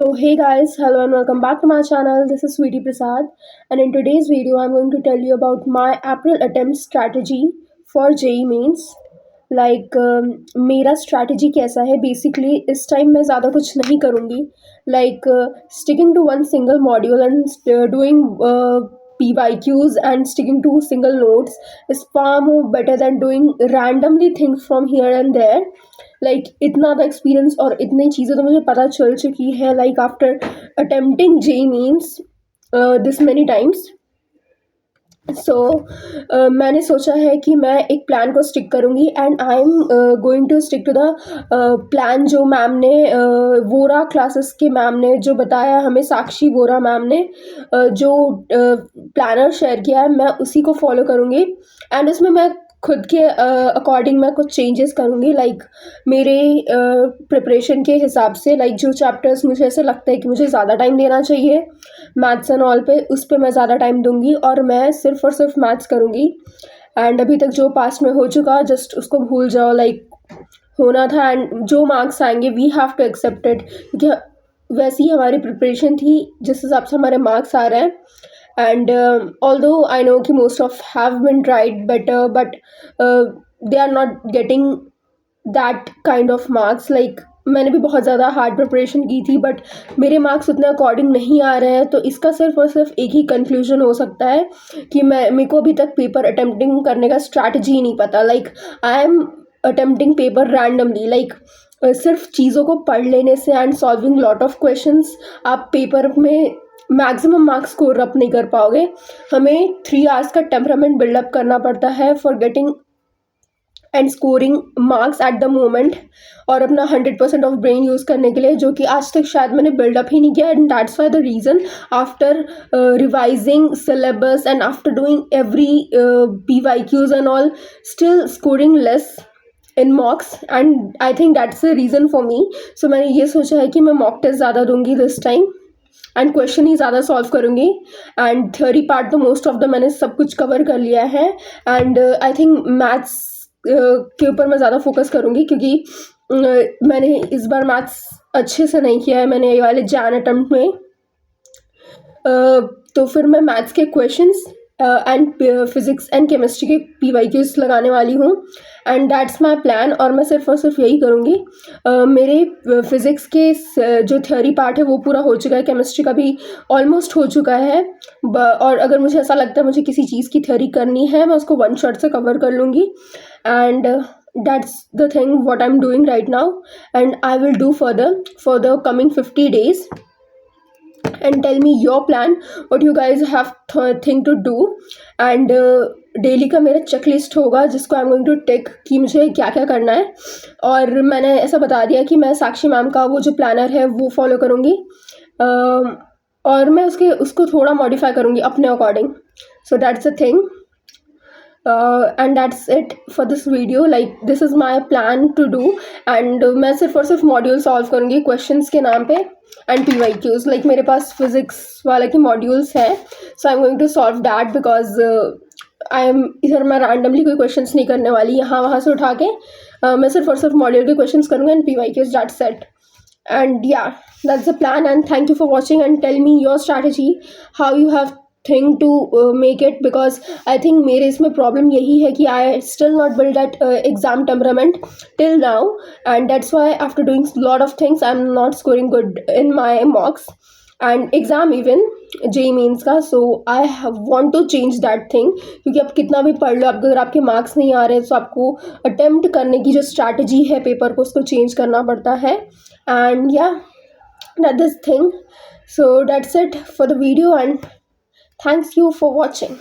So hey guys, hello and welcome back to my channel. This is Sweetie Prasad, and in today's video I'm going to tell you about my April attempt strategy for JEE mains. मेरा strategy कैसा है. Basically इस time मैं ज़्यादा कुछ नहीं करूँगी. Sticking to one single module and doing PYQs and sticking to single notes is far more better than doing randomly things from here and there. इतना तो एक्सपीरियंस और इतनी चीज़ें तो मुझे पता चल चुकी है after attempting JE means this many times. So मैंने सोचा है कि मैं एक प्लान को स्टिक करूँगी and I am going to stick to the plan जो मैम ने वोरा क्लासेस के मैम ने जो बताया हमें, साक्षी वोरा मैम ने जो प्लानर शेयर किया है, मैं उसी को फॉलो करूँगी. एंड उसमें मैं खुद के अकॉर्डिंग मैं कुछ चेंजेस करूँगी मेरे प्रिपरेशन के हिसाब से. जो चैप्टर्स मुझे ऐसे लगता है कि मुझे ज़्यादा टाइम देना चाहिए मैथ्स एंड ऑल पे, उस पे मैं ज़्यादा टाइम दूंगी और मैं सिर्फ और सिर्फ मैथ्स करूँगी. एंड अभी तक जो पास्ट में हो चुका जस्ट उसको भूल जाओ. होना था एंड जो मार्क्स आएंगे we have to accept it, क्योंकि वैसी हमारी प्रिपरेशन थी जिस हिसाब से हमारे मार्क्स आ रहे हैं. And although I know कि most of have been tried better, but they are not getting that kind of marks. मैंने भी बहुत ज़्यादा हार्ड प्रिपरेशन की थी बट मेरे मार्क्स उतने अकॉर्डिंग नहीं आ रहे हैं. तो इसका सिर्फ और सिर्फ एक ही कंक्लूजन हो सकता है कि मेरे को अभी तक पेपर अटेम्प्टिंग करने का स्ट्रैटेजी ही नहीं पता. I am attempting paper randomly. सिर्फ चीज़ों को पढ़ लेने से and solving lot of questions आप पेपर में मैक्सिमम मार्क्स स्कोर अप नहीं कर पाओगे. हमें 3 आवर्स का टेम्परामेंट बिल्डअप करना पड़ता है for getting and scoring marks at the moment, और अपना 100% ऑफ ब्रेन यूज़ करने के लिए, जो कि आज तक शायद मैंने बिल्डअप ही नहीं किया. And that's why the reason after revising syllabus and after doing every PYQs and all still scoring less in mocks. And I think that's the reason for me. So मैंने ये सोचा है कि मैं मॉक टेस्ट ज़्यादा दूंगी this time and question ही ज़्यादा solve करूँगी. एंड थ्योरी पार्ट तो मोस्ट ऑफ द मैंने सब कुछ कवर कर लिया है. एंड आई थिंक मैथ्स के ऊपर मैं ज़्यादा फोकस करूँगी, क्योंकि मैंने इस बार मैथ्स अच्छे से नहीं किया है मैंने ये वाले जैन अटेम्प्ट में. तो फिर मैं मैथ्स के questions and physics and chemistry के PYQs लगाने वाली हूँ. एंड दैट्स माई प्लान, और मैं सिर्फ और सिर्फ यही करूँगी. मेरे फिज़िक्स के जो थ्योरी पार्ट है वो पूरा हो चुका है, केमिस्ट्री का भी ऑलमोस्ट हो चुका है. और अगर मुझे ऐसा लगता है मुझे किसी चीज़ की थ्योरी करनी है, मैं उसको वन शॉट से कवर कर लूँगी. And that's the thing what I'm doing right now, and I will do further for the coming 50 days. And tell me your plan, what you guys have think to do. And daily का मेरा checklist होगा जिसको आई am going two tick कि मुझे क्या क्या करना है. और मैंने ऐसा बता दिया कि मैं साक्षी मैम का वो जो प्लानर है वो फॉलो करूँगी, और मैं उसको थोड़ा मॉडिफाई करूँगी अपने according. So that's the thing. And that's it for this video. This is my plan to do. And मैं सिर्फ और सिर्फ मॉड्यूल सॉल्व करूँगी क्वेश्चंस के नाम पे एंड PYQs. मेरे पास फिज़िक्स वाले के मॉड्यूल्स हैं, so I am going to solve that because I am इधर मैं रैंडमली कोई क्वेश्चंस नहीं करने वाली यहाँ वहाँ से उठा के. मैं सिर्फ और सिर्फ मॉड्यूल के क्वेश्चंस करूँगा and PYQs. That's it. And yeah that's the plan. And thank you for watching and tell me your strategy how you have thing to make it, because I think मेरे इसमें problem यही है कि I still not build that exam temperament till now, and that's why after doing lot of things I'm not scoring good in my mocks and exam even JEE means का. So I want to change that thing, क्योंकि आप कितना भी पढ़ लो, अगर आपके marks नहीं आ रहे तो आपको अटेम्प्ट करने की जो स्ट्रैटेजी है पेपर को उसको चेंज करना पड़ता है. एंड या that this thing. So that's it for the video, and thanks you for watching.